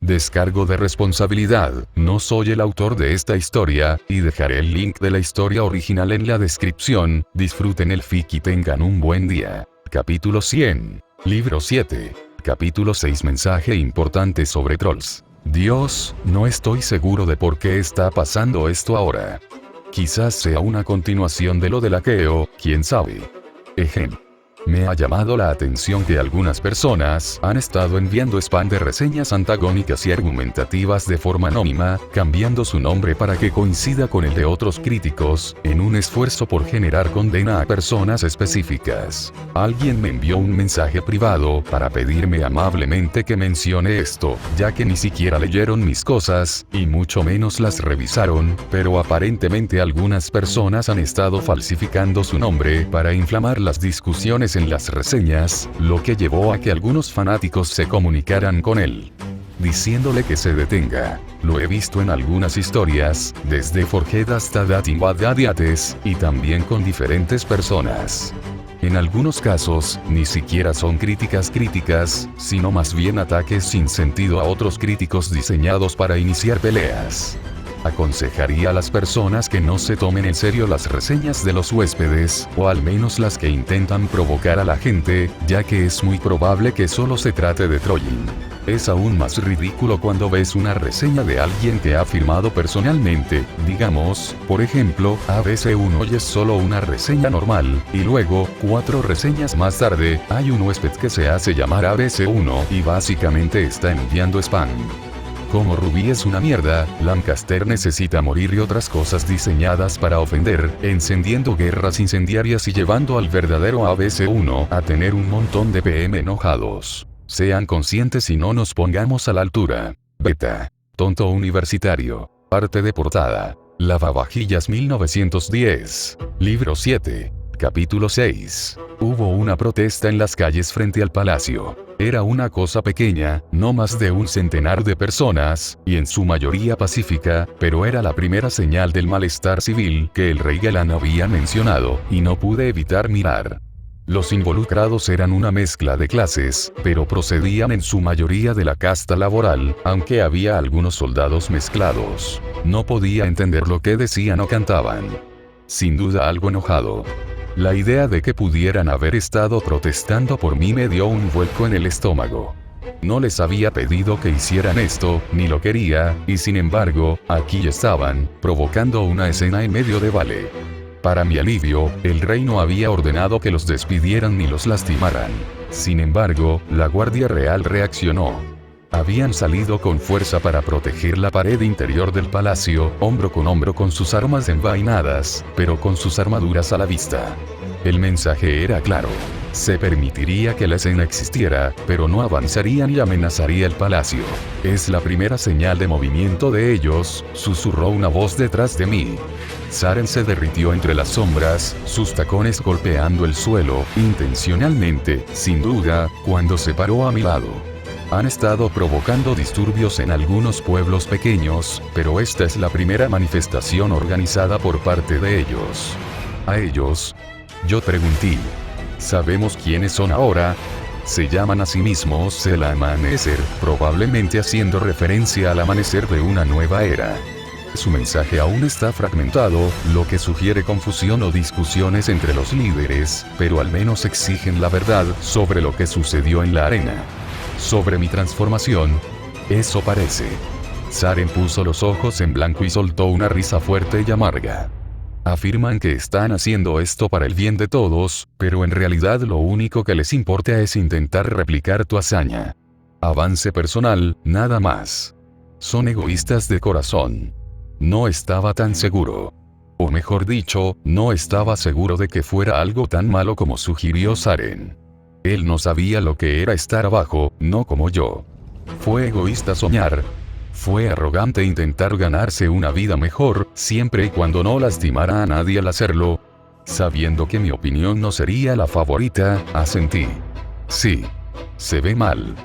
Descargo de responsabilidad, no soy el autor de esta historia, y dejaré el link de la historia original en la descripción. Disfruten el fic y tengan un buen día. Capítulo 100. Libro 7. Capítulo 6. Mensaje importante sobre trolls. Dios, no estoy seguro de por qué está pasando esto ahora. Quizás sea una continuación de lo del hackeo, quién sabe. Me ha llamado la atención que algunas personas han estado enviando spam de reseñas antagónicas y argumentativas de forma anónima, cambiando su nombre para que coincida con el de otros críticos, en un esfuerzo por generar condena a personas específicas. Alguien me envió un mensaje privado para pedirme amablemente que mencione esto, ya que ni siquiera leyeron mis cosas, y mucho menos las revisaron, pero aparentemente algunas personas han estado falsificando su nombre para inflamar las discusiones en las reseñas, lo que llevó a que algunos fanáticos se comunicaran con él, diciéndole que se detenga. Lo he visto en algunas historias, desde Forged hasta Dating Badates, y también con diferentes personas. En algunos casos, ni siquiera son críticas, sino más bien ataques sin sentido a otros críticos diseñados para iniciar peleas. Aconsejaría a las personas que no se tomen en serio las reseñas de los huéspedes, o al menos las que intentan provocar a la gente, ya que es muy probable que solo se trate de trolling. Es aún más ridículo cuando ves una reseña de alguien que ha firmado personalmente, digamos, por ejemplo, ABC1 y es solo una reseña normal, y luego, 4 reseñas más tarde, hay un huésped que se hace llamar ABC1 y básicamente está enviando spam. Como Ruby es una mierda, Lancaster necesita morir y otras cosas diseñadas para ofender, encendiendo guerras incendiarias y llevando al verdadero ABC1 a tener un montón de PM enojados. Sean conscientes y no nos pongamos a la altura. Beta. Tonto universitario. Parte de portada. Lavavajillas 1910. Libro 7. Capítulo 6. Hubo una protesta en las calles frente al palacio. Era una cosa pequeña, no más de un centenar de personas, y en su mayoría pacífica, pero era la primera señal del malestar civil que el rey Galán había mencionado, y no pude evitar mirar. Los involucrados eran una mezcla de clases, pero procedían en su mayoría de la casta laboral, aunque había algunos soldados mezclados. No podía entender lo que decían o cantaban. Sin duda algo enojado. La idea de que pudieran haber estado protestando por mí me dio un vuelco en el estómago. No les había pedido que hicieran esto, ni lo quería, y sin embargo, aquí estaban, provocando una escena en medio de Vale. Para mi alivio, el rey no había ordenado que los despidieran ni los lastimaran. Sin embargo, la Guardia Real reaccionó. Habían salido con fuerza para proteger la pared interior del palacio, hombro con sus armas envainadas, pero con sus armaduras a la vista. El mensaje era claro. Se permitiría que la escena existiera, pero no avanzarían y amenazaría el palacio. Es la primera señal de movimiento de ellos, susurró una voz detrás de mí. Saren se derritió entre las sombras, sus tacones golpeando el suelo, intencionalmente, sin duda, cuando se paró a mi lado. Han estado provocando disturbios en algunos pueblos pequeños, pero esta es la primera manifestación organizada por parte de ellos. ¿A ellos? Yo pregunté. ¿Sabemos quiénes son ahora? Se llaman a sí mismos el Amanecer, probablemente haciendo referencia al amanecer de una nueva era. Su mensaje aún está fragmentado, lo que sugiere confusión o discusiones entre los líderes, pero al menos exigen la verdad sobre lo que sucedió en la arena. Sobre mi transformación. Eso parece. Saren puso los ojos en blanco y soltó una risa fuerte y amarga. Afirman que están haciendo esto para el bien de todos, pero en realidad lo único que les importa es intentar replicar tu hazaña. Avance personal, nada más. Son egoístas de corazón. No estaba tan seguro. O mejor dicho, no estaba seguro de que fuera algo tan malo como sugirió Saren. Él no sabía lo que era estar abajo, no como yo. Fue egoísta soñar. Fue arrogante intentar ganarse una vida mejor, siempre y cuando no lastimara a nadie al hacerlo. Sabiendo que mi opinión no sería la favorita, asentí. Sí. Se ve mal.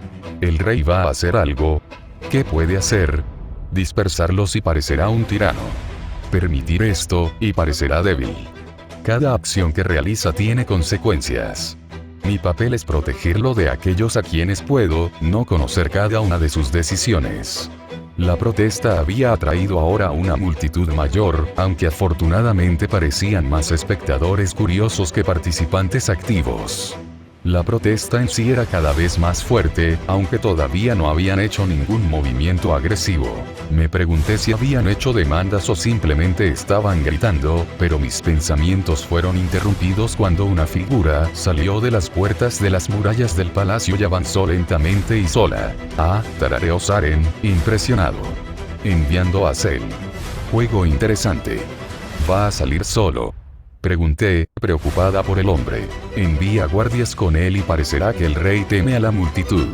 El rey va a hacer algo. ¿Qué puede hacer? Dispersarlos y parecerá un tirano. Permitir esto, y parecerá débil. Cada acción que realiza tiene consecuencias. Mi papel es protegerlo de aquellos a quienes puedo no conocer cada una de sus decisiones. La protesta había atraído ahora a una multitud mayor, aunque afortunadamente parecían más espectadores curiosos que participantes activos. La protesta en sí era cada vez más fuerte, aunque todavía no habían hecho ningún movimiento agresivo. Me pregunté si habían hecho demandas o simplemente estaban gritando, pero mis pensamientos fueron interrumpidos cuando una figura salió de las puertas de las murallas del palacio y avanzó lentamente y sola. Tarareó Saren, impresionado. Enviando a Cell. Juego interesante. ¿Va a salir solo? Pregunté, preocupada por el hombre. Envía guardias con él y parecerá que el rey teme a la multitud.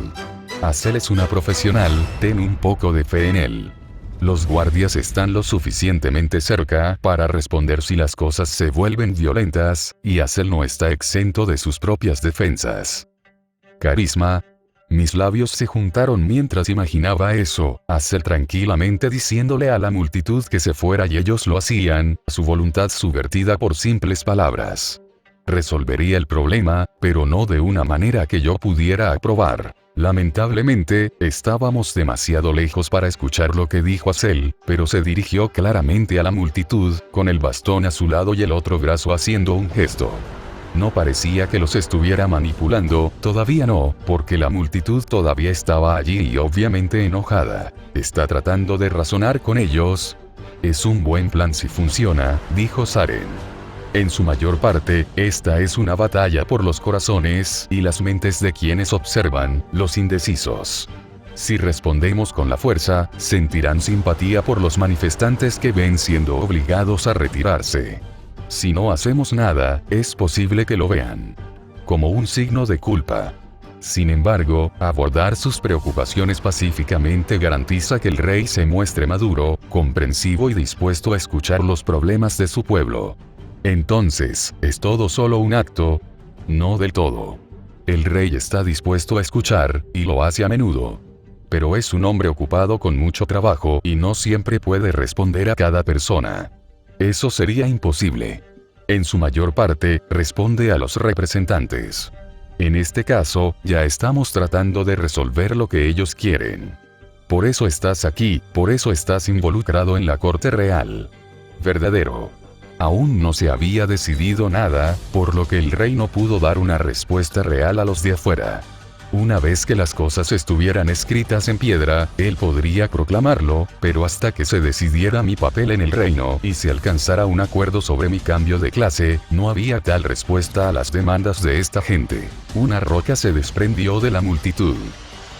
Azel es una profesional, ten un poco de fe en él. Los guardias están lo suficientemente cerca para responder si las cosas se vuelven violentas, y Azel no está exento de sus propias defensas. Carisma. Mis labios se juntaron mientras imaginaba eso, Azel tranquilamente diciéndole a la multitud que se fuera y ellos lo hacían, su voluntad subvertida por simples palabras. Resolvería el problema, pero no de una manera que yo pudiera aprobar. Lamentablemente, estábamos demasiado lejos para escuchar lo que dijo Azel, pero se dirigió claramente a la multitud, con el bastón a su lado y el otro brazo haciendo un gesto. No parecía que los estuviera manipulando, todavía no, porque la multitud todavía estaba allí y obviamente enojada. ¿Está tratando de razonar con ellos? Es un buen plan si funciona, dijo Saren. En su mayor parte, esta es una batalla por los corazones y las mentes de quienes observan, los indecisos. Si respondemos con la fuerza, sentirán simpatía por los manifestantes que ven siendo obligados a retirarse. Si no hacemos nada, es posible que lo vean como un signo de culpa. Sin embargo, abordar sus preocupaciones pacíficamente garantiza que el rey se muestre maduro, comprensivo y dispuesto a escuchar los problemas de su pueblo. Entonces, ¿es todo solo un acto? No del todo. El rey está dispuesto a escuchar, y lo hace a menudo. Pero es un hombre ocupado con mucho trabajo y no siempre puede responder a cada persona. Eso sería imposible. En su mayor parte, responde a los representantes. En este caso, ya estamos tratando de resolver lo que ellos quieren. Por eso estás aquí, por eso estás involucrado en la corte real. Verdadero. Aún no se había decidido nada, por lo que el rey no pudo dar una respuesta real a los de afuera. Una vez que las cosas estuvieran escritas en piedra, él podría proclamarlo, pero hasta que se decidiera mi papel en el reino y se alcanzara un acuerdo sobre mi cambio de clase, no había tal respuesta a las demandas de esta gente. Una roca se desprendió de la multitud.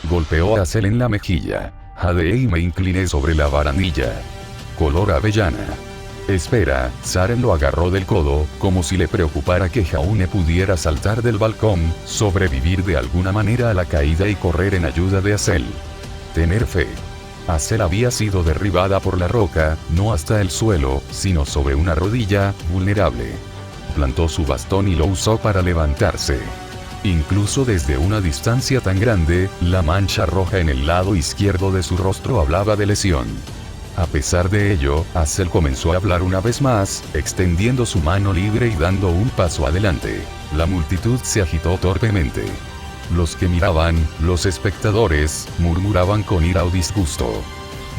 Golpeó a Azel en la mejilla. Jadeé y me incliné sobre la barandilla. Color avellana. Espera, Saren lo agarró del codo, como si le preocupara que Jaune pudiera saltar del balcón, sobrevivir de alguna manera a la caída y correr en ayuda de Azel. Tener fe. Azel había sido derribada por la roca, no hasta el suelo, sino sobre una rodilla, vulnerable. Plantó su bastón y lo usó para levantarse. Incluso desde una distancia tan grande, la mancha roja en el lado izquierdo de su rostro hablaba de lesión. A pesar de ello, Azel comenzó a hablar una vez más, extendiendo su mano libre y dando un paso adelante. La multitud se agitó torpemente. Los que miraban, los espectadores, murmuraban con ira o disgusto.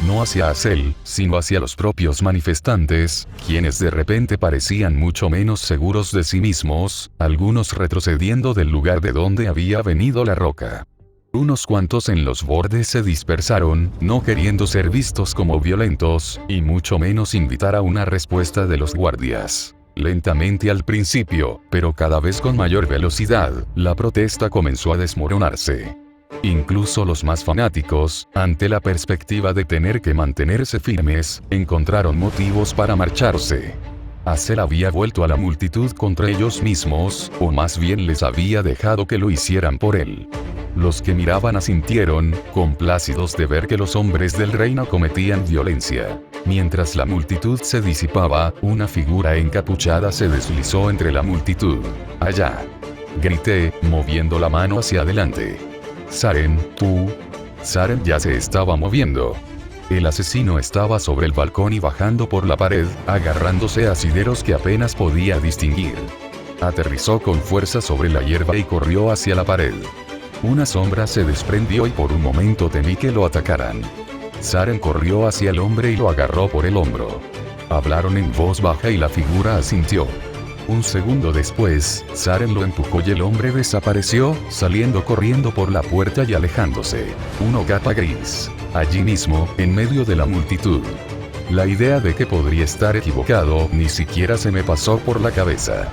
No hacia Azel, sino hacia los propios manifestantes, quienes de repente parecían mucho menos seguros de sí mismos, algunos retrocediendo del lugar de donde había venido la roca. Unos cuantos en los bordes se dispersaron, no queriendo ser vistos como violentos, y mucho menos invitar a una respuesta de los guardias. Lentamente al principio, pero cada vez con mayor velocidad, la protesta comenzó a desmoronarse. Incluso los más fanáticos, ante la perspectiva de tener que mantenerse firmes, encontraron motivos para marcharse. Azel había vuelto a la multitud contra ellos mismos, o más bien les había dejado que lo hicieran por él. Los que miraban asintieron, complácidos de ver que los hombres del reino cometían violencia. Mientras la multitud se disipaba, una figura encapuchada se deslizó entre la multitud. ¡Allá! Grité, moviendo la mano hacia adelante. Saren, tú. Saren ya se estaba moviendo. El asesino estaba sobre el balcón y bajando por la pared, agarrándose a asideros que apenas podía distinguir. Aterrizó con fuerza sobre la hierba y corrió hacia la pared. Una sombra se desprendió y por un momento temí que lo atacaran. Saren corrió hacia el hombre y lo agarró por el hombro. Hablaron en voz baja y la figura asintió. Un segundo después, Saren lo empujó y el hombre desapareció, saliendo corriendo por la puerta y alejándose. Una capa gris. Allí mismo, en medio de la multitud. La idea de que podría estar equivocado ni siquiera se me pasó por la cabeza.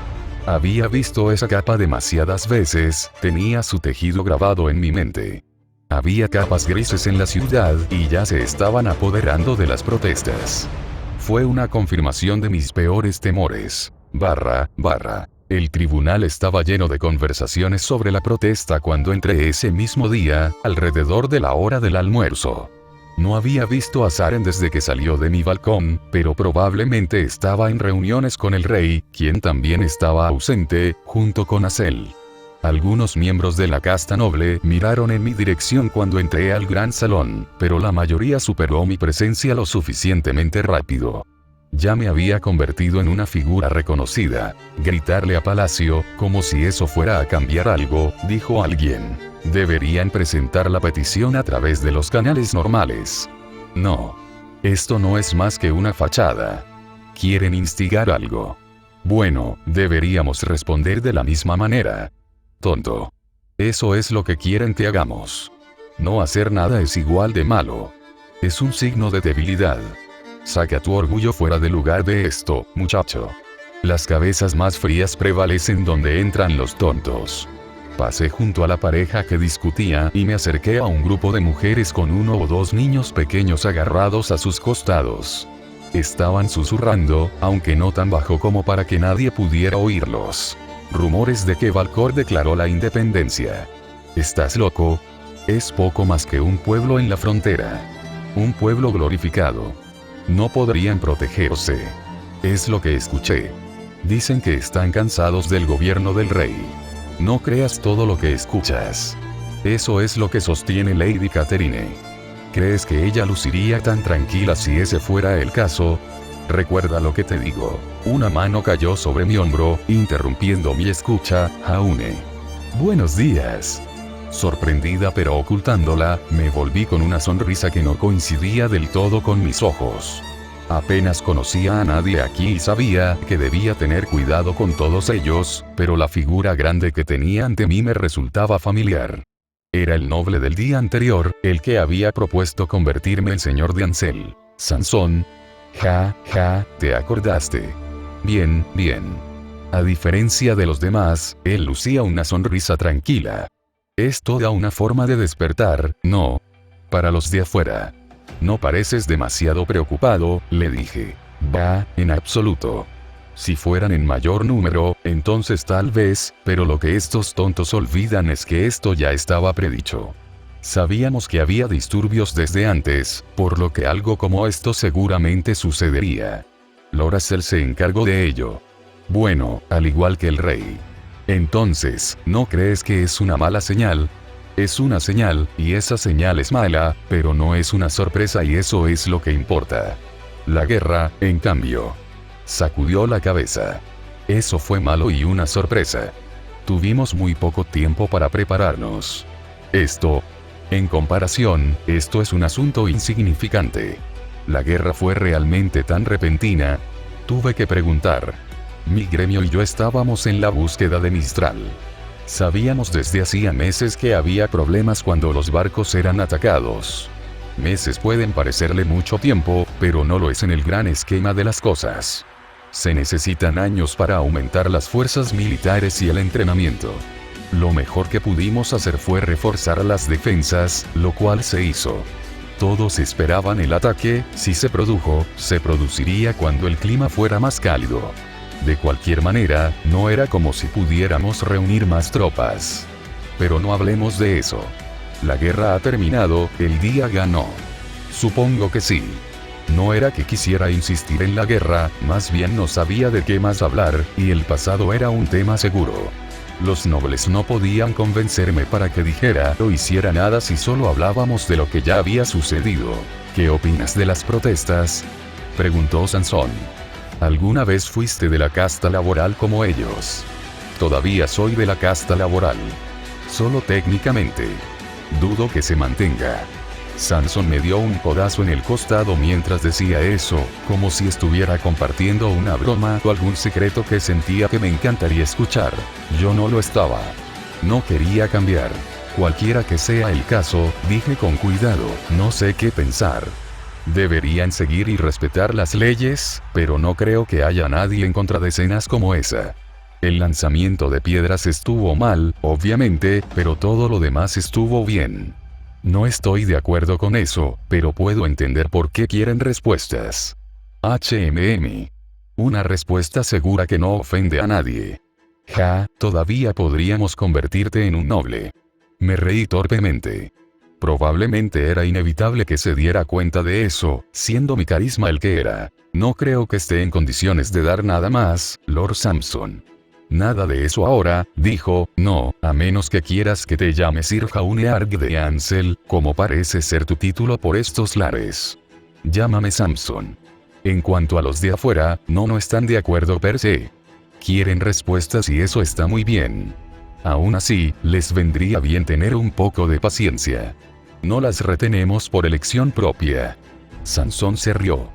Había visto esa capa demasiadas veces, tenía su tejido grabado en mi mente. Había capas grises en la ciudad y ya se estaban apoderando de las protestas. Fue una confirmación de mis peores temores. El tribunal estaba lleno de conversaciones sobre la protesta cuando entré ese mismo día, alrededor de la hora del almuerzo. No había visto a Saren desde que salió de mi balcón, pero probablemente estaba en reuniones con el rey, quien también estaba ausente, junto con Azel. Algunos miembros de la casta noble miraron en mi dirección cuando entré al gran salón, pero la mayoría superó mi presencia lo suficientemente rápido. Ya me había convertido en una figura reconocida. Gritarle a Palacio, como si eso fuera a cambiar algo, dijo alguien. Deberían presentar la petición a través de los canales normales. No. Esto no es más que una fachada. Quieren instigar algo. Bueno, deberíamos responder de la misma manera. Tonto. Eso es lo que quieren que hagamos. No hacer nada es igual de malo. Es un signo de debilidad. Saca tu orgullo fuera del lugar de esto, muchacho. Las cabezas más frías prevalecen donde entran los tontos. Pasé junto a la pareja que discutía y me acerqué a un grupo de mujeres con 1 o 2 niños pequeños agarrados a sus costados. Estaban susurrando, aunque no tan bajo como para que nadie pudiera oírlos. Rumores de que Valcor declaró la independencia. ¿Estás loco? Es poco más que un pueblo en la frontera. Un pueblo glorificado. No podrían protegerse. Es lo que escuché. Dicen que están cansados del gobierno del rey. No creas todo lo que escuchas. Eso es lo que sostiene Lady Catherine. ¿Crees que ella luciría tan tranquila si ese fuera el caso? Recuerda lo que te digo. Una mano cayó sobre mi hombro, interrumpiendo mi escucha. Jaune. Buenos días. Sorprendida pero ocultándola, me volví con una sonrisa que no coincidía del todo con mis ojos. Apenas conocía a nadie aquí y sabía que debía tener cuidado con todos ellos, pero la figura grande que tenía ante mí me resultaba familiar. Era el noble del día anterior, el que había propuesto convertirme en señor de Ansel. Sansón. ¿Te acordaste? Bien. A diferencia de los demás, él lucía una sonrisa tranquila. Es toda una forma de despertar, ¿no? Para los de afuera. No pareces demasiado preocupado, le dije. En absoluto. Si fueran en mayor número, entonces tal vez, pero lo que estos tontos olvidan es que esto ya estaba predicho. Sabíamos que había disturbios desde antes, por lo que algo como esto seguramente sucedería. Loracel se encargó de ello. Bueno, al igual que el rey. Entonces, ¿no crees que es una mala señal? Es una señal, y esa señal es mala, pero no es una sorpresa y eso es lo que importa. La guerra, en cambio. Sacudió la cabeza. Eso fue malo y una sorpresa. Tuvimos muy poco tiempo para prepararnos. En comparación, esto es un asunto insignificante. La guerra fue realmente tan repentina. Tuve que preguntar. Mi gremio y yo estábamos en la búsqueda de Mistral. Sabíamos desde hacía meses que había problemas cuando los barcos eran atacados. Meses pueden parecerle mucho tiempo, pero no lo es en el gran esquema de las cosas. Se necesitan años para aumentar las fuerzas militares y el entrenamiento. Lo mejor que pudimos hacer fue reforzar las defensas, lo cual se hizo. Todos esperaban el ataque, si se produjo, se produciría cuando el clima fuera más cálido. De cualquier manera, no era como si pudiéramos reunir más tropas. Pero no hablemos de eso. La guerra ha terminado, el día ganó. Supongo que sí. No era que quisiera insistir en la guerra, más bien no sabía de qué más hablar, y el pasado era un tema seguro. Los nobles no podían convencerme para que dijera o hiciera nada si solo hablábamos de lo que ya había sucedido. ¿Qué opinas de las protestas?, preguntó Sansón. ¿Alguna vez fuiste de la casta laboral como ellos? Todavía soy de la casta laboral. Solo técnicamente. Dudo que se mantenga. Samson me dio un codazo en el costado mientras decía eso, como si estuviera compartiendo una broma o algún secreto que sentía que me encantaría escuchar. Yo no lo estaba. No quería cambiar. Cualquiera que sea el caso, dije con cuidado, no sé qué pensar. Deberían seguir y respetar las leyes, pero no creo que haya nadie en contra de escenas como esa. El lanzamiento de piedras estuvo mal, obviamente, pero todo lo demás estuvo bien. No estoy de acuerdo con eso, pero puedo entender por qué quieren respuestas. Una respuesta segura que no ofende a nadie. Todavía podríamos convertirte en un noble. Me reí torpemente. Probablemente era inevitable que se diera cuenta de eso, siendo mi carisma el que era. No creo que esté en condiciones de dar nada más, Lord Samson. Nada de eso ahora, dijo, no, a menos que quieras que te llame Sir Jaunearg de Ansel, como parece ser tu título por estos lares. Llámame Samson. En cuanto a los de afuera, no están de acuerdo per se. Quieren respuestas y eso está muy bien. Aún así, les vendría bien tener un poco de paciencia. No las retenemos por elección propia. Sansón se rió.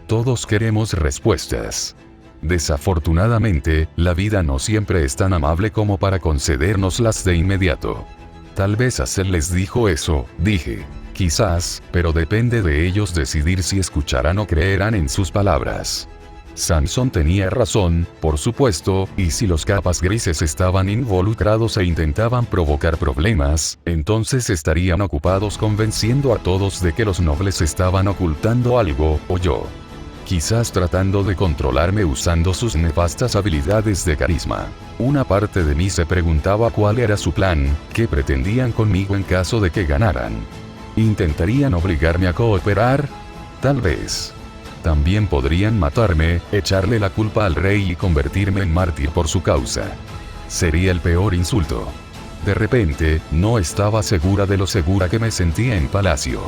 Todos queremos respuestas. Desafortunadamente, la vida no siempre es tan amable como para concedérnoslas de inmediato. Tal vez Hazel les dijo eso, dije. Quizás, pero depende de ellos decidir si escucharán o creerán en sus palabras. Samson tenía razón, por supuesto, y si los capas grises estaban involucrados e intentaban provocar problemas, entonces estarían ocupados convenciendo a todos de que los nobles estaban ocultando algo, o yo. Quizás tratando de controlarme usando sus nefastas habilidades de carisma. Una parte de mí se preguntaba cuál era su plan, qué pretendían conmigo en caso de que ganaran. ¿Intentarían obligarme a cooperar? Tal vez. También podrían matarme, echarle la culpa al rey y convertirme en mártir por su causa. Sería el peor insulto. De repente, no estaba segura de lo segura que me sentía en palacio.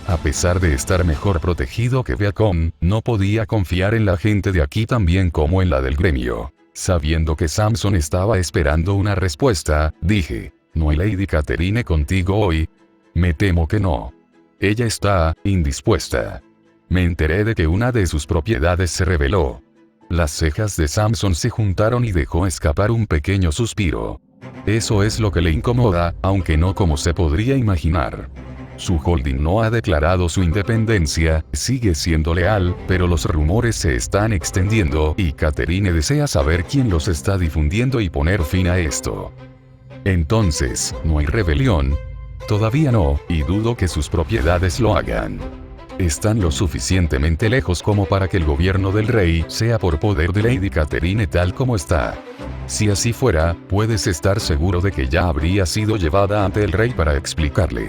A pesar de estar mejor protegido que Beacon, no podía confiar en la gente de aquí tan bien como en la del gremio. Sabiendo que Samson estaba esperando una respuesta, dije, ¿no hay Lady Catherine contigo hoy? Me temo que no. Ella está indispuesta. Me enteré de que una de sus propiedades se reveló. Las cejas de Samson se juntaron y dejó escapar un pequeño suspiro. Eso es lo que le incomoda, aunque no como se podría imaginar. Su holding no ha declarado su independencia, sigue siendo leal, pero los rumores se están extendiendo y Catherine desea saber quién los está difundiendo y poner fin a esto. Entonces, ¿no hay rebelión? Todavía no, y dudo que sus propiedades lo hagan. Están lo suficientemente lejos como para que el gobierno del rey sea por poder de Lady Catherine tal como está. Si así fuera, puedes estar seguro de que ya habría sido llevada ante el rey para explicarle.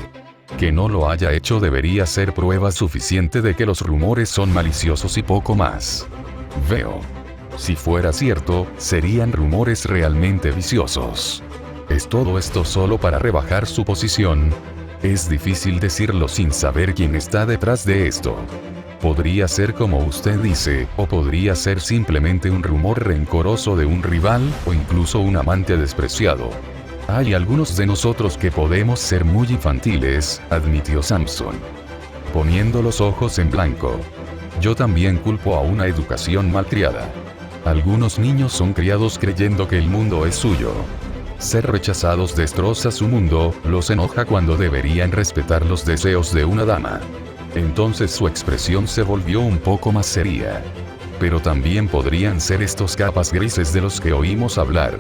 Que no lo haya hecho debería ser prueba suficiente de que los rumores son maliciosos y poco más. Veo. Si fuera cierto, serían rumores realmente viciosos. ¿Es todo esto solo para rebajar su posición? Es difícil decirlo sin saber quién está detrás de esto. Podría ser como usted dice, o podría ser simplemente un rumor rencoroso de un rival, o incluso un amante despreciado. Hay algunos de nosotros que podemos ser muy infantiles, admitió Samson, poniendo los ojos en blanco. Yo también culpo a una educación malcriada. Algunos niños son criados creyendo que el mundo es suyo. Ser rechazados destroza su mundo, los enoja cuando deberían respetar los deseos de una dama. Entonces su expresión se volvió un poco más seria. Pero también podrían ser estos capas grises de los que oímos hablar.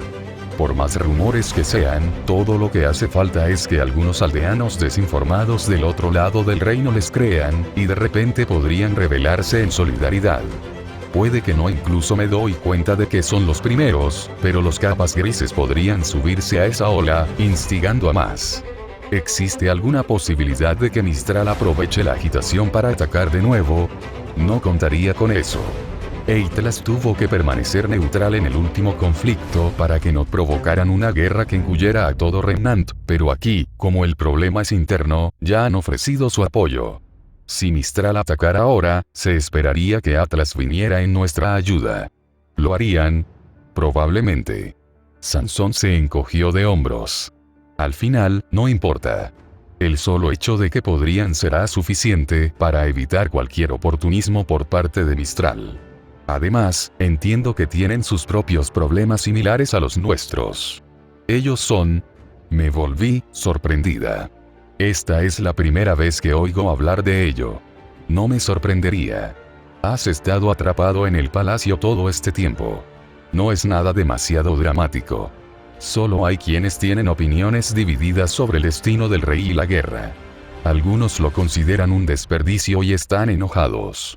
Por más rumores que sean, todo lo que hace falta es que algunos aldeanos desinformados del otro lado del reino les crean, y de repente podrían rebelarse en solidaridad. Puede que no, incluso me doy cuenta de que son los primeros, pero los capas grises podrían subirse a esa ola, instigando a más. ¿Existe alguna posibilidad de que Mistral aproveche la agitación para atacar de nuevo? No contaría con eso. Eitlas tuvo que permanecer neutral en el último conflicto para que no provocaran una guerra que engullera a todo Remnant, pero aquí, como el problema es interno, ya han ofrecido su apoyo. Si Mistral atacara ahora, se esperaría que Atlas viniera en nuestra ayuda. ¿Lo harían? Probablemente. Sansón se encogió de hombros. Al final, no importa. El solo hecho de que podrían será suficiente para evitar cualquier oportunismo por parte de Mistral. Además, entiendo que tienen sus propios problemas similares a los nuestros. Ellos son... Me volví sorprendida. Esta es la primera vez que oigo hablar de ello. No me sorprendería. Has estado atrapado en el palacio todo este tiempo. No es nada demasiado dramático. Solo hay quienes tienen opiniones divididas sobre el destino del rey y la guerra. Algunos lo consideran un desperdicio y están enojados.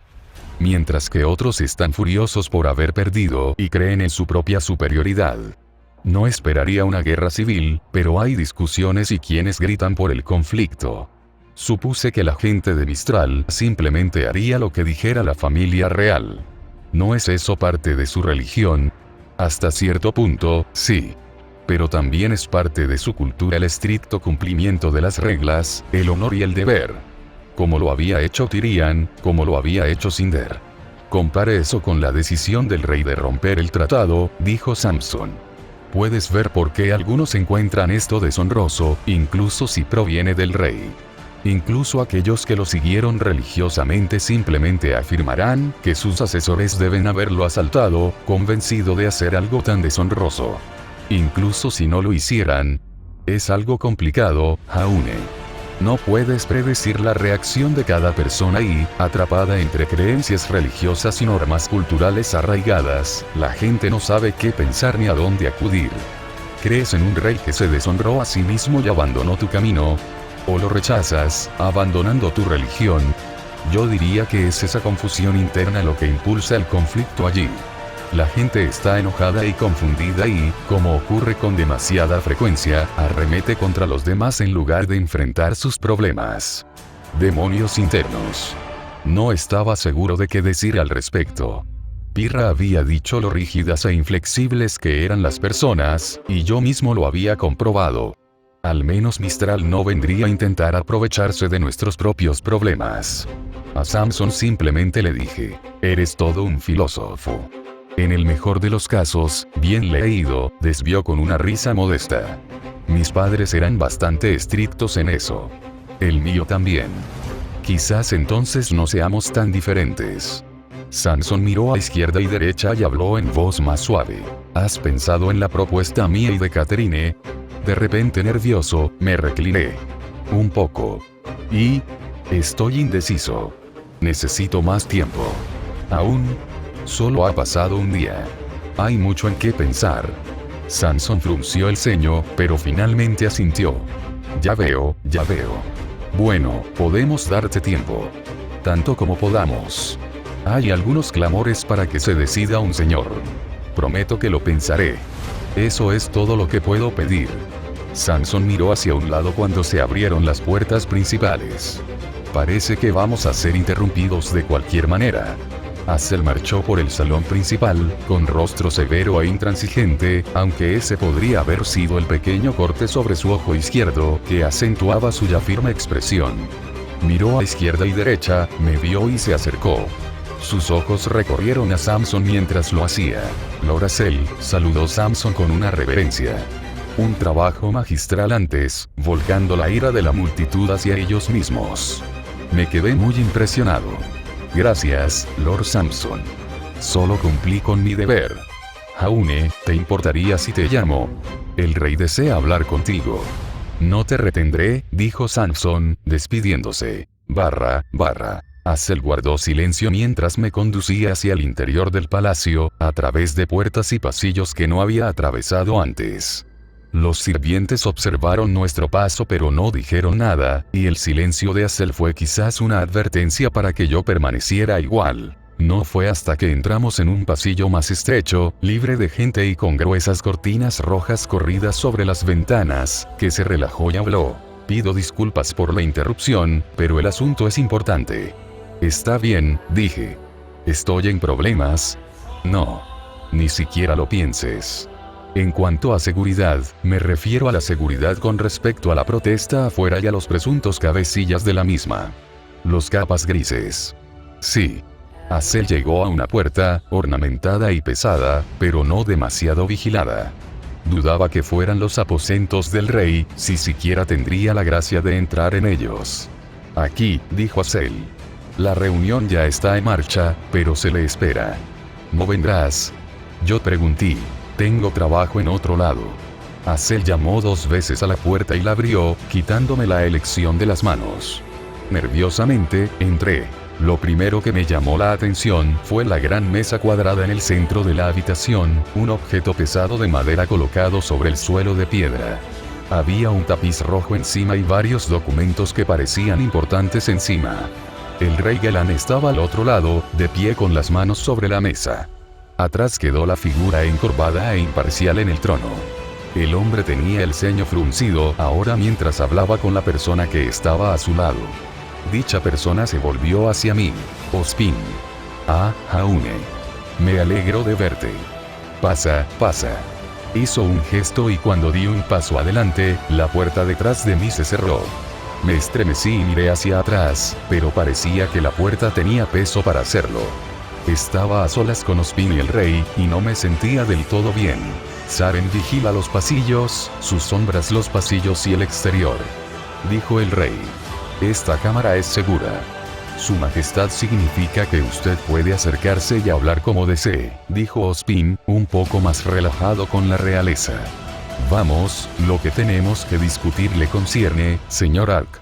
Mientras que otros están furiosos por haber perdido y creen en su propia superioridad. No esperaría una guerra civil, pero hay discusiones y quienes gritan por el conflicto. Supuse que la gente de Mistral simplemente haría lo que dijera la familia real. ¿No es eso parte de su religión? Hasta cierto punto, sí. Pero también es parte de su cultura el estricto cumplimiento de las reglas, el honor y el deber. Como lo había hecho Tyrion, como lo había hecho Cinder. Compare eso con la decisión del rey de romper el tratado, dijo Samson. Puedes ver por qué algunos encuentran esto deshonroso, incluso si proviene del rey. Incluso aquellos que lo siguieron religiosamente simplemente afirmarán que sus asesores deben haberlo asaltado, convencido de hacer algo tan deshonroso. Incluso si no lo hicieran. Es algo complicado, Jaune. No puedes predecir la reacción de cada persona y, atrapada entre creencias religiosas y normas culturales arraigadas, la gente no sabe qué pensar ni a dónde acudir. ¿Crees en un rey que se deshonró a sí mismo y abandonó tu camino? ¿O lo rechazas, abandonando tu religión? Yo diría que es esa confusión interna lo que impulsa el conflicto allí. La gente está enojada y confundida y, como ocurre con demasiada frecuencia, arremete contra los demás en lugar de enfrentar sus problemas. Demonios internos. No estaba seguro de qué decir al respecto. Pirra había dicho lo rígidas e inflexibles que eran las personas, y yo mismo lo había comprobado. Al menos Mistral no vendría a intentar aprovecharse de nuestros propios problemas. A Samson simplemente le dije, eres todo un filósofo. En el mejor de los casos, bien leído, desvió con una risa modesta. Mis padres eran bastante estrictos en eso. El mío también. Quizás entonces no seamos tan diferentes. Samson miró a izquierda y derecha y habló en voz más suave. ¿Has pensado en la propuesta mía y de Catherine? De repente nervioso, me recliné. Un poco. Y... estoy indeciso. Necesito más tiempo. Aún... solo ha pasado un día. Hay mucho en qué pensar. Samson frunció el ceño, pero finalmente asintió. Ya veo, ya veo. Bueno, podemos darte tiempo. Tanto como podamos. Hay algunos clamores para que se decida un señor. Prometo que lo pensaré. Eso es todo lo que puedo pedir. Samson miró hacia un lado cuando se abrieron las puertas principales. Parece que vamos a ser interrumpidos de cualquier manera. Hazel marchó por el salón principal, con rostro severo e intransigente, aunque ese podría haber sido el pequeño corte sobre su ojo izquierdo, que acentuaba su ya firme expresión. Miró a izquierda y derecha, me vio y se acercó. Sus ojos recorrieron a Samson mientras lo hacía. Lord Hazel, saludó Samson con una reverencia. Un trabajo magistral antes, volcando la ira de la multitud hacia ellos mismos. Me quedé muy impresionado. Gracias, Lord Samson. Solo cumplí con mi deber. Jaune, ¿te importaría si te llamo? El rey desea hablar contigo. No te retendré, dijo Samson, despidiéndose. Hazel guardó silencio mientras me conducía hacia el interior del palacio, a través de puertas y pasillos que no había atravesado antes. Los sirvientes observaron nuestro paso pero no dijeron nada, y el silencio de Hazel fue quizás una advertencia para que yo permaneciera igual. No fue hasta que entramos en un pasillo más estrecho, libre de gente y con gruesas cortinas rojas corridas sobre las ventanas, que se relajó y habló. Pido disculpas por la interrupción, pero el asunto es importante. Está bien, dije. ¿Estoy en problemas? No. Ni siquiera lo pienses. En cuanto a seguridad, me refiero a la seguridad con respecto a la protesta afuera y a los presuntos cabecillas de la misma. Los capas grises. Sí. Hazel llegó a una puerta, ornamentada y pesada, pero no demasiado vigilada. Dudaba que fueran los aposentos del rey, si siquiera tendría la gracia de entrar en ellos. Aquí, dijo Azel. La reunión ya está en marcha, pero se le espera. ¿No vendrás? Yo pregunté. Tengo trabajo en otro lado. Azel llamó 2 veces a la puerta y la abrió, quitándome la elección de las manos. Nerviosamente, entré. Lo primero que me llamó la atención fue la gran mesa cuadrada en el centro de la habitación, un objeto pesado de madera colocado sobre el suelo de piedra. Había un tapiz rojo encima y varios documentos que parecían importantes encima. El rey Gelan estaba al otro lado, de pie con las manos sobre la mesa. Atrás quedó la figura encorvada e imparcial en el trono. El hombre tenía el ceño fruncido ahora mientras hablaba con la persona que estaba a su lado. Dicha persona se volvió hacia mí. Ozpin. Ah, Jaune. Me alegro de verte. Pasa, pasa. Hizo un gesto y cuando di un paso adelante, la puerta detrás de mí se cerró. Me estremecí y miré hacia atrás, pero parecía que la puerta tenía peso para hacerlo. Estaba a solas con Ozpin y el rey, y no me sentía del todo bien. Saren vigila los pasillos, sus sombras los pasillos y el exterior. Dijo el rey. Esta cámara es segura. Su majestad significa que usted puede acercarse y hablar como desee, dijo Ozpin, un poco más relajado con la realeza. Vamos, lo que tenemos que discutir le concierne, señor Ark.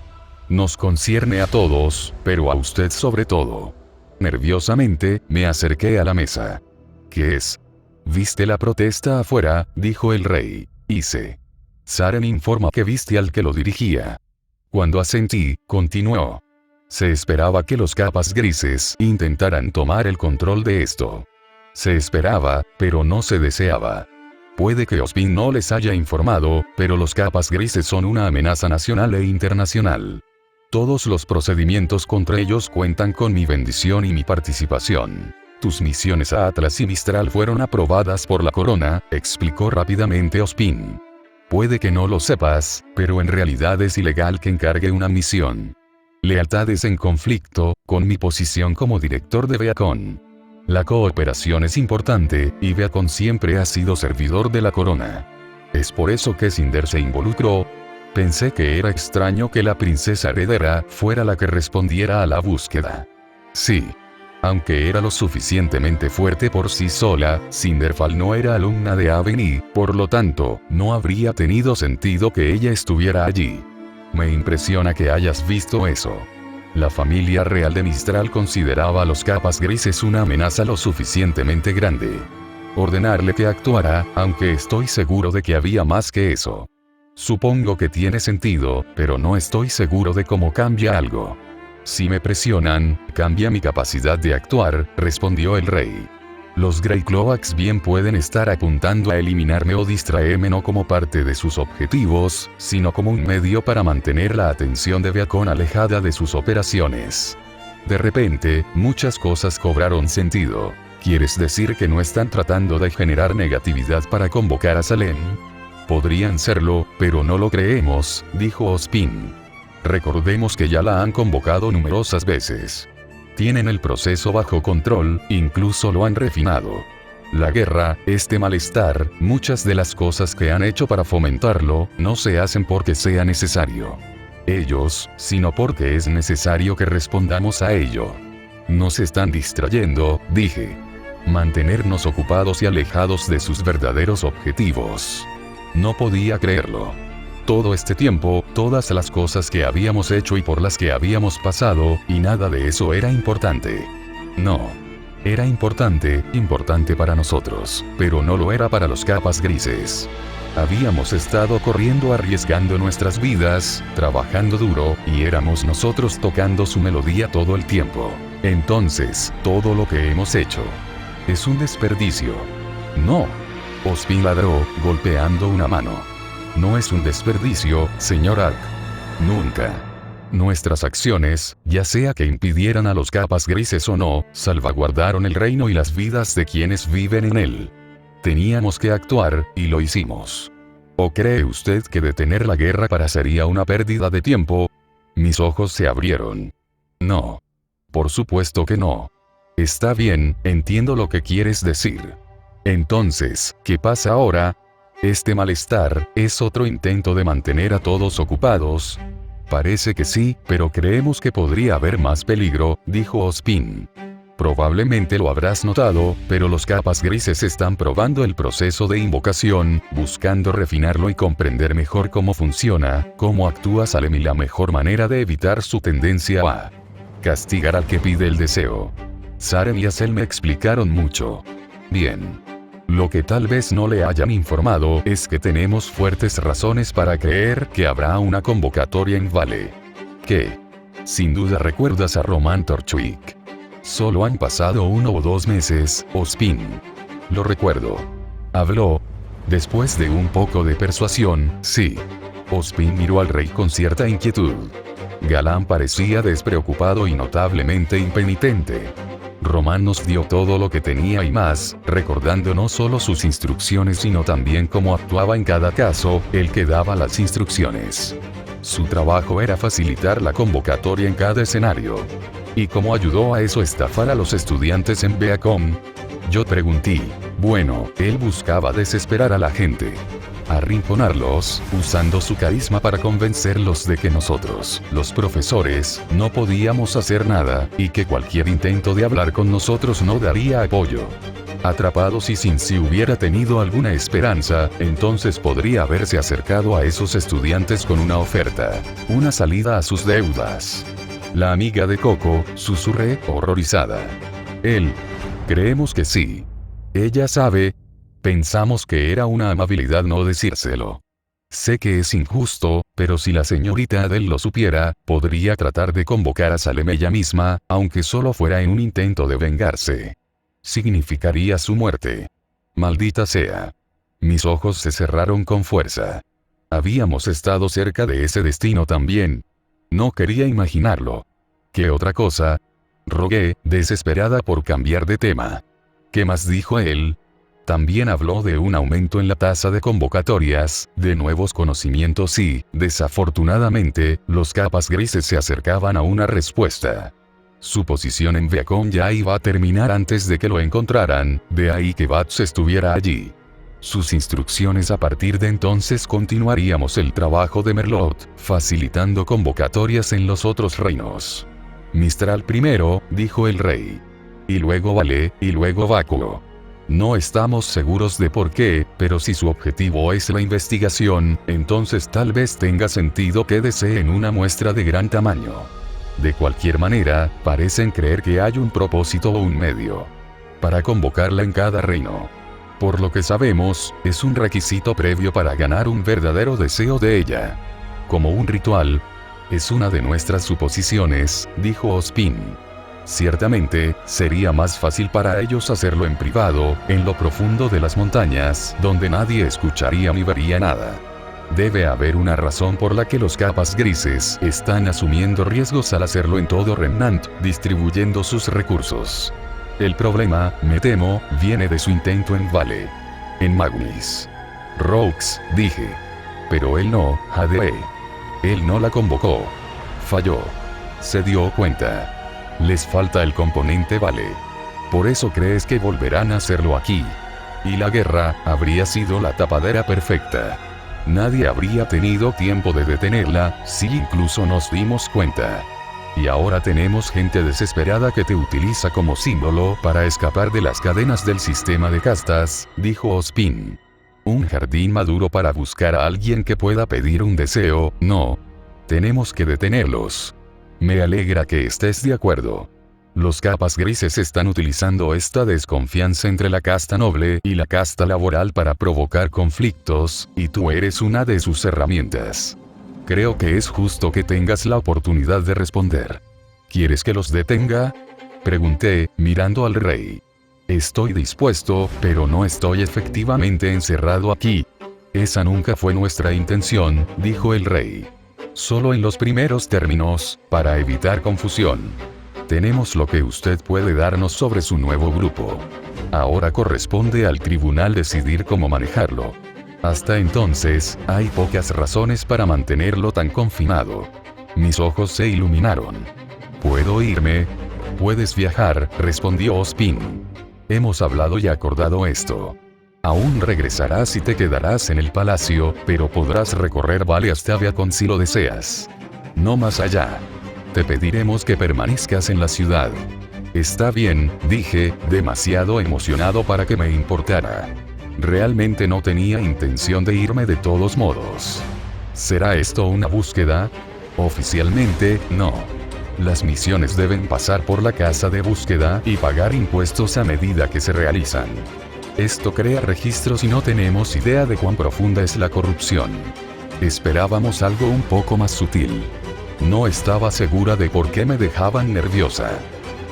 Nos concierne a todos, pero a usted sobre todo. Nerviosamente, me acerqué a la mesa. ¿Qué es? ¿Viste la protesta afuera?, dijo el rey. Hice. Saren informa que viste al que lo dirigía. Cuando asentí, continuó. Se esperaba que los capas grises intentaran tomar el control de esto. Se esperaba, pero no se deseaba. Puede que Ozpin no les haya informado, pero los capas grises son una amenaza nacional e internacional. Todos los procedimientos contra ellos cuentan con mi bendición y mi participación. Tus misiones a Atlas y Mistral fueron aprobadas por la corona, explicó rápidamente Ozpin. Puede que no lo sepas, pero en realidad es ilegal que encargue una misión. Lealtades en conflicto, con mi posición como director de Beacon. La cooperación es importante, y Beacon siempre ha sido servidor de la corona. Es por eso que Cinder se involucró. Pensé que era extraño que la princesa heredera fuera la que respondiera a la búsqueda. Sí. Aunque era lo suficientemente fuerte por sí sola, Cinderfall no era alumna de Aveni, por lo tanto, no habría tenido sentido que ella estuviera allí. Me impresiona que hayas visto eso. La familia real de Mistral consideraba a los capas grises una amenaza lo suficientemente grande. Ordenarle que actuara, aunque estoy seguro de que había más que eso. Supongo que tiene sentido, pero no estoy seguro de cómo cambia algo. Si me presionan, cambia mi capacidad de actuar, respondió el rey. Los Greycloaks bien pueden estar apuntando a eliminarme o distraerme no como parte de sus objetivos, sino como un medio para mantener la atención de Beacon alejada de sus operaciones. De repente, muchas cosas cobraron sentido. ¿Quieres decir que no están tratando de generar negatividad para convocar a Salem? Podrían serlo, pero no lo creemos, dijo Ozpin. Recordemos que ya la han convocado numerosas veces. Tienen el proceso bajo control, incluso lo han refinado. La guerra, este malestar, muchas de las cosas que han hecho para fomentarlo, no se hacen porque sea necesario. Ellos, sino porque es necesario que respondamos a ello. Nos están distrayendo, dije. Mantenernos ocupados y alejados de sus verdaderos objetivos. No podía creerlo. Todo este tiempo, todas las cosas que habíamos hecho y por las que habíamos pasado, y nada de eso era importante. No. Era importante para nosotros, pero no lo era para los capas grises. Habíamos estado corriendo arriesgando nuestras vidas, trabajando duro, y éramos nosotros tocando su melodía todo el tiempo. Entonces, todo lo que hemos hecho es un desperdicio. No. Ozpin ladró, golpeando una mano. No es un desperdicio, señor Ark. Nunca. Nuestras acciones, ya sea que impidieran a los capas grises o no, salvaguardaron el reino y las vidas de quienes viven en él. Teníamos que actuar, y lo hicimos. ¿O cree usted que detener la guerra sería una pérdida de tiempo? Mis ojos se abrieron. No. Por supuesto que no. Está bien, entiendo lo que quieres decir. Entonces, ¿qué pasa ahora? ¿Este malestar es otro intento de mantener a todos ocupados? Parece que sí, pero creemos que podría haber más peligro, dijo Ozpin. Probablemente lo habrás notado, pero los capas grises están probando el proceso de invocación, buscando refinarlo y comprender mejor cómo funciona, cómo actúa Salem y la mejor manera de evitar su tendencia a castigar al que pide el deseo. Sarem y Azel me explicaron mucho. Bien. Lo que tal vez no le hayan informado es que tenemos fuertes razones para creer que habrá una convocatoria en Vale. ¿Qué? Sin duda recuerdas a Roman Torchwick. Solo han pasado 1 o 2 meses, Ozpin. Lo recuerdo. Habló. Después de un poco de persuasión, sí. Ozpin miró al rey con cierta inquietud. Galán parecía despreocupado y notablemente impenitente. Roman nos dio todo lo que tenía y más, recordando no solo sus instrucciones sino también cómo actuaba en cada caso, el que daba las instrucciones. Su trabajo era facilitar la convocatoria en cada escenario. ¿Y cómo ayudó a eso estafar a los estudiantes en Beacom? Yo pregunté. Bueno, él buscaba desesperar a la gente. Arrinconarlos, usando su carisma para convencerlos de que nosotros, los profesores, no podíamos hacer nada, y que cualquier intento de hablar con nosotros no daría apoyo. Atrapados y sin si hubiera tenido alguna esperanza, entonces podría haberse acercado a esos estudiantes con una oferta, una salida a sus deudas. La amiga de Coco, susurré, horrorizada. Él. Creemos que sí. Ella sabe. Pensamos que era una amabilidad no decírselo. Sé que es injusto, pero si la señorita Adele lo supiera, podría tratar de convocar a Salem ella misma, aunque solo fuera en un intento de vengarse. Significaría su muerte. Maldita sea. Mis ojos se cerraron con fuerza. Habíamos estado cerca de ese destino también. No quería imaginarlo. ¿Qué otra cosa? Rogué, desesperada por cambiar de tema. ¿Qué más dijo él? También habló de un aumento en la tasa de convocatorias, de nuevos conocimientos y, desafortunadamente, los capas grises se acercaban a una respuesta. Su posición en Beacon ya iba a terminar antes de que lo encontraran, de ahí que Bats estuviera allí. Sus instrucciones a partir de entonces continuaríamos el trabajo de Merlot, facilitando convocatorias en los otros reinos. Mistral primero, dijo el rey. Y luego Vale, y luego Vacuo. No estamos seguros de por qué, pero si su objetivo es la investigación, entonces tal vez tenga sentido que deseen una muestra de gran tamaño. De cualquier manera, parecen creer que hay un propósito o un medio para convocarla en cada reino. Por lo que sabemos, es un requisito previo para ganar un verdadero deseo de ella. Como un ritual. Es una de nuestras suposiciones, dijo Ozpin. Ciertamente, sería más fácil para ellos hacerlo en privado, en lo profundo de las montañas, donde nadie escucharía ni vería nada. Debe haber una razón por la que los capas grises están asumiendo riesgos al hacerlo en todo Remnant, distribuyendo sus recursos. El problema, me temo, viene de su intento en Vale. En Magnis. Rox, dije. Pero él no, Jade. Él no la convocó. Falló. Se dio cuenta. Les falta el componente Vale. Por eso crees que volverán a hacerlo aquí. Y la guerra habría sido la tapadera perfecta. Nadie habría tenido tiempo de detenerla, si incluso nos dimos cuenta. Y ahora tenemos gente desesperada que te utiliza como símbolo para escapar de las cadenas del sistema de castas, dijo Ozpin. Un jardín maduro para buscar a alguien que pueda pedir un deseo, no. Tenemos que detenerlos. Me alegra que estés de acuerdo. Los capas grises están utilizando esta desconfianza entre la casta noble y la casta laboral para provocar conflictos, y tú eres una de sus herramientas. Creo que es justo que tengas la oportunidad de responder. ¿Quieres que los detenga? Pregunté, mirando al rey. Estoy dispuesto, pero no estoy efectivamente encerrado aquí. Esa nunca fue nuestra intención, dijo el rey. Solo en los primeros términos, para evitar confusión. Tenemos lo que usted puede darnos sobre su nuevo grupo. Ahora corresponde al tribunal decidir cómo manejarlo. Hasta entonces, hay pocas razones para mantenerlo tan confinado. Mis ojos se iluminaron. ¿Puedo irme? Puedes viajar, respondió Ozpin. Hemos hablado y acordado esto. Aún regresarás y te quedarás en el palacio, pero podrás recorrer Vale hasta Viacon si lo deseas. No más allá. Te pediremos que permanezcas en la ciudad. Está bien, dije, demasiado emocionado para que me importara. Realmente no tenía intención de irme de todos modos. ¿Será esto una búsqueda? Oficialmente, no. Las misiones deben pasar por la casa de búsqueda y pagar impuestos a medida que se realizan. Esto crea registros y no tenemos idea de cuán profunda es la corrupción. Esperábamos algo un poco más sutil. No estaba segura de por qué me dejaban nerviosa.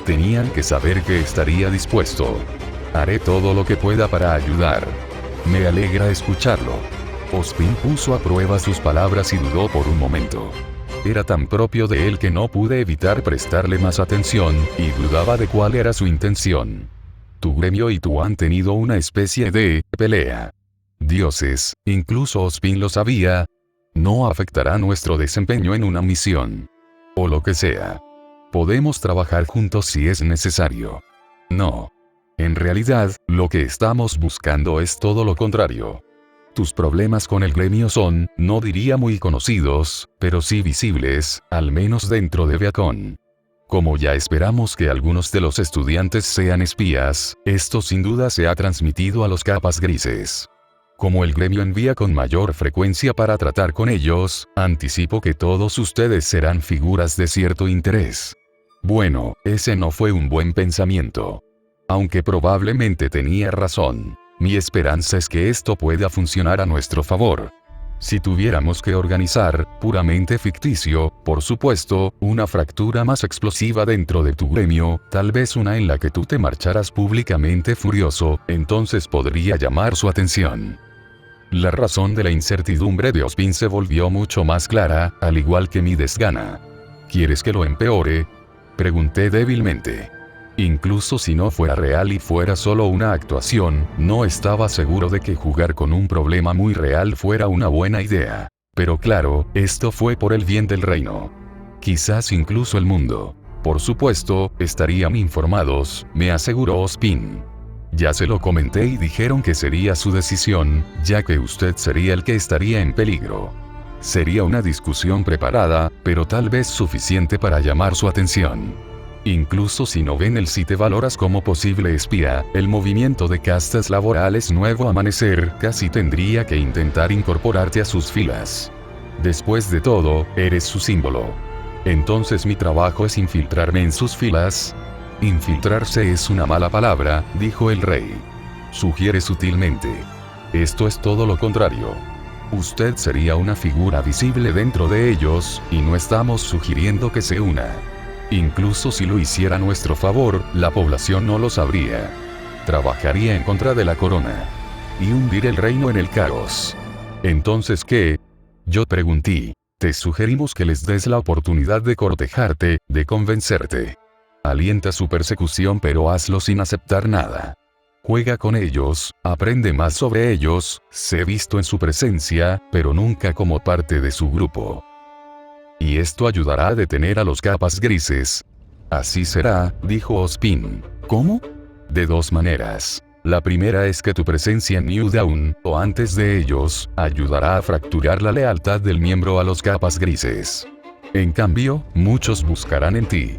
Tenían que saber que estaría dispuesto. Haré todo lo que pueda para ayudar. Me alegra escucharlo. Ozpin puso a prueba sus palabras y dudó por un momento. Era tan propio de él que no pude evitar prestarle más atención, y dudaba de cuál era su intención. Tu gremio y tú han tenido una especie de pelea. Dioses, incluso Ozpin lo sabía. No afectará nuestro desempeño en una misión. O lo que sea. Podemos trabajar juntos si es necesario. No. En realidad, lo que estamos buscando es todo lo contrario. Tus problemas con el gremio son, no diría muy conocidos, pero sí visibles, al menos dentro de Viacon. Como ya esperamos que algunos de los estudiantes sean espías, esto sin duda se ha transmitido a los capas grises. Como el gremio envía con mayor frecuencia para tratar con ellos, anticipo que todos ustedes serán figuras de cierto interés. Bueno, ese no fue un buen pensamiento. Aunque probablemente tenía razón. Mi esperanza es que esto pueda funcionar a nuestro favor. Si tuviéramos que organizar, puramente ficticio, por supuesto, una fractura más explosiva dentro de tu gremio, tal vez una en la que tú te marcharas públicamente furioso, entonces podría llamar su atención. La razón de la incertidumbre de Ozpin se volvió mucho más clara, al igual que mi desgana. ¿Quieres que lo empeore?, pregunté débilmente. Incluso si no fuera real y fuera solo una actuación, no estaba seguro de que jugar con un problema muy real fuera una buena idea. Pero claro, esto fue por el bien del reino. Quizás incluso el mundo. Por supuesto, estarían informados, me aseguró Ozpin. Ya se lo comenté y dijeron que sería su decisión, ya que usted sería el que estaría en peligro. Sería una discusión preparada, pero tal vez suficiente para llamar su atención. Incluso si no ven el si te valoras como posible espía, el movimiento de castas laborales Nuevo Amanecer casi tendría que intentar incorporarte a sus filas. Después de todo, eres su símbolo. Entonces mi trabajo es infiltrarme en sus filas. Infiltrarse es una mala palabra, dijo el rey. Sugiere sutilmente. Esto es todo lo contrario. Usted sería una figura visible dentro de ellos, y no estamos sugiriendo que se una. Incluso si lo hiciera a nuestro favor, la población no lo sabría. Trabajaría en contra de la corona. Y hundir el reino en el caos. ¿Entonces qué? Yo pregunté. Te sugerimos que les des la oportunidad de cortejarte, de convencerte. Alienta su persecución, pero hazlo sin aceptar nada. Juega con ellos, aprende más sobre ellos, sé visto en su presencia, pero nunca como parte de su grupo. Y esto ayudará a detener a los capas grises. Así será, dijo Ozpin. ¿Cómo? De dos maneras. La primera es que tu presencia en New Dawn, o antes de ellos, ayudará a fracturar la lealtad del miembro a los capas grises. En cambio, muchos buscarán en ti.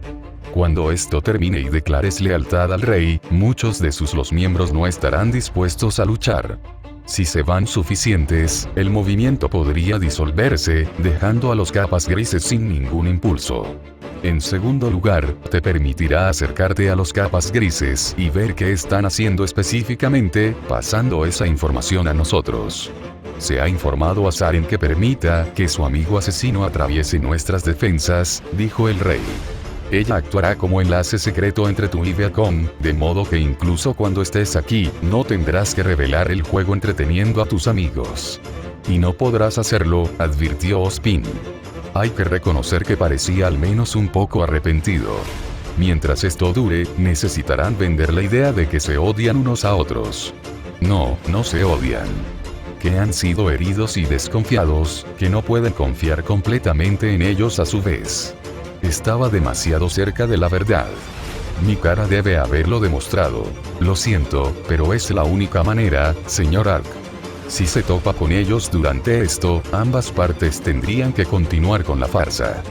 Cuando esto termine y declares lealtad al rey, muchos de los miembros no estarán dispuestos a luchar. Si se van suficientes, el movimiento podría disolverse, dejando a los capas grises sin ningún impulso. En segundo lugar, te permitirá acercarte a los capas grises y ver qué están haciendo específicamente, pasando esa información a nosotros. Se ha informado a Saren que permita que su amigo asesino atraviese nuestras defensas, dijo el rey. Ella actuará como enlace secreto entre tú y Viacon, de modo que incluso cuando estés aquí, no tendrás que revelar el juego entreteniendo a tus amigos. Y no podrás hacerlo, advirtió Ozpin. Hay que reconocer que parecía al menos un poco arrepentido. Mientras esto dure, necesitarán vender la idea de que se odian unos a otros. No, no se odian. Que han sido heridos y desconfiados, que no pueden confiar completamente en ellos a su vez. Estaba demasiado cerca de la verdad. Mi cara debe haberlo demostrado. Lo siento, pero es la única manera, señor Ark. Si se topa con ellos durante esto, ambas partes tendrían que continuar con la farsa.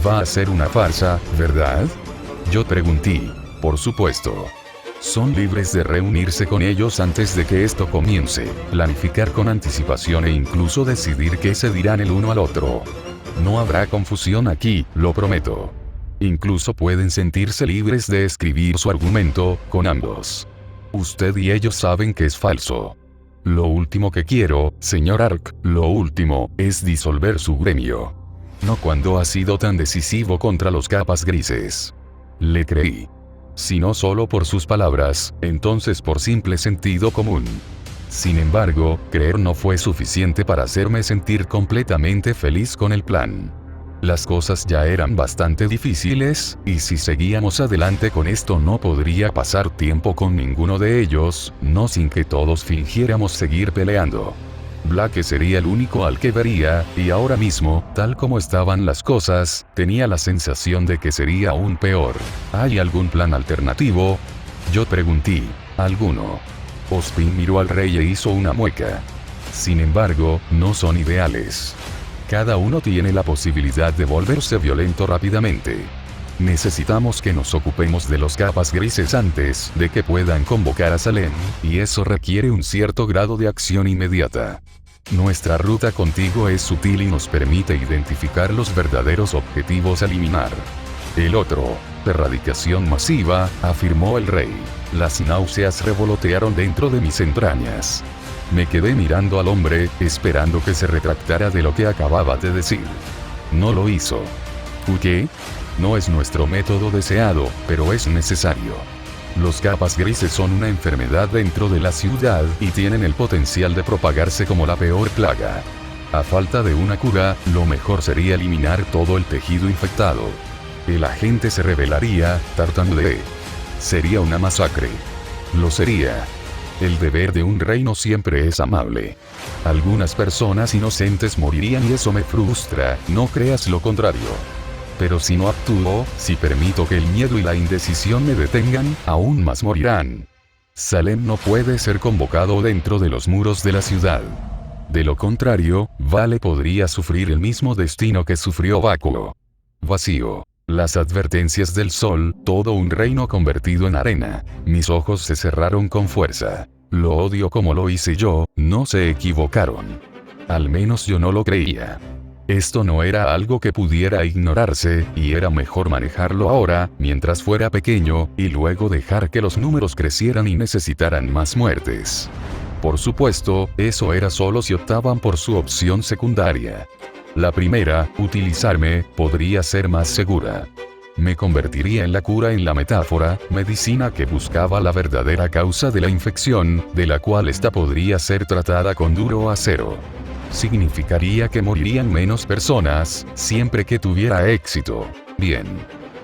Va a ser una farsa, ¿verdad? Yo pregunté. Por supuesto. Son libres de reunirse con ellos antes de que esto comience, planificar con anticipación e incluso decidir qué se dirán el uno al otro. No habrá confusión aquí, lo prometo. Incluso pueden sentirse libres de escribir su argumento, con ambos. Usted y ellos saben que es falso. Lo último que quiero, señor Ark, lo último, es disolver su gremio. No cuando ha sido tan decisivo contra los capas grises. Le creí. Si no solo por sus palabras, entonces por simple sentido común. Sin embargo, creer no fue suficiente para hacerme sentir completamente feliz con el plan. Las cosas ya eran bastante difíciles, y si seguíamos adelante con esto no podría pasar tiempo con ninguno de ellos, no sin que todos fingiéramos seguir peleando. Blake sería el único al que vería, y ahora mismo, tal como estaban las cosas, tenía la sensación de que sería aún peor. ¿Hay algún plan alternativo? Yo pregunté. ¿Alguno? Ospin miró al rey e hizo una mueca. Sin embargo, no son ideales. Cada uno tiene la posibilidad de volverse violento rápidamente. Necesitamos que nos ocupemos de los capas grises antes de que puedan convocar a Salem, y eso requiere un cierto grado de acción inmediata. Nuestra ruta contigo es sutil y nos permite identificar los verdaderos objetivos a eliminar. El otro, erradicación masiva, afirmó el rey. Las náuseas revolotearon dentro de mis entrañas. Me quedé mirando al hombre, esperando que se retractara de lo que acababa de decir. No lo hizo. ¿Qué? No es nuestro método deseado, pero es necesario. Los capas grises son una enfermedad dentro de la ciudad y tienen el potencial de propagarse como la peor plaga. A falta de una cura, lo mejor sería eliminar todo el tejido infectado. El agente se rebelaría, tartamudeé. Sería una masacre. Lo sería. El deber de un reino siempre es amable. Algunas personas inocentes morirían y eso me frustra, no creas lo contrario. Pero si no actúo, si permito que el miedo y la indecisión me detengan, aún más morirán. Salem no puede ser convocado dentro de los muros de la ciudad. De lo contrario, Vale podría sufrir el mismo destino que sufrió Vacuo. Vacío. Las advertencias del sol, todo un reino convertido en arena. Mis ojos se cerraron con fuerza. Lo odio como lo hice yo, no se equivocaron. Al menos yo no lo creía. Esto no era algo que pudiera ignorarse, y era mejor manejarlo ahora, mientras fuera pequeño, y luego dejar que los números crecieran y necesitaran más muertes. Por supuesto, eso era solo si optaban por su opción secundaria. La primera, utilizarme, podría ser más segura. Me convertiría en la cura en la metáfora, medicina que buscaba la verdadera causa de la infección, de la cual esta podría ser tratada con duro acero. Significaría que morirían menos personas, siempre que tuviera éxito. Bien.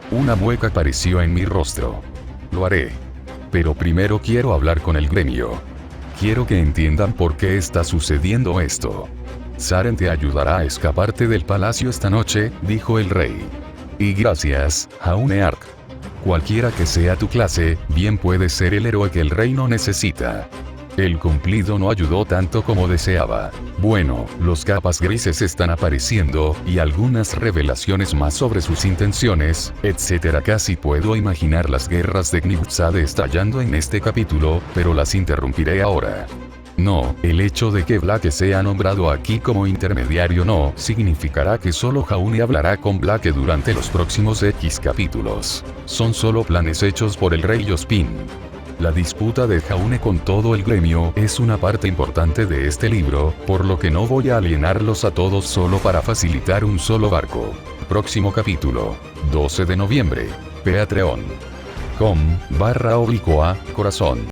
Una mueca apareció en mi rostro. Lo haré. Pero primero quiero hablar con el gremio. Quiero que entiendan por qué está sucediendo esto. Saren te ayudará a escaparte del palacio esta noche, dijo el rey. Y gracias, Jaune Ark. Cualquiera que sea tu clase, bien puedes ser el héroe que el reino necesita. El cumplido no ayudó tanto como deseaba. Bueno, los capas grises están apareciendo, y algunas revelaciones más sobre sus intenciones, etc. Casi puedo imaginar las guerras de Gnibzade estallando en este capítulo, pero las interrumpiré ahora. No, el hecho de que Blake sea nombrado aquí como intermediario no significará que solo Jaune hablará con Blake durante los próximos X capítulos. Son solo planes hechos por el rey Ospin. La disputa de Jaune con todo el gremio es una parte importante de este libro, por lo que no voy a alienarlos a todos solo para facilitar un solo barco. Próximo capítulo, 12 de noviembre, patreon.com/corazón.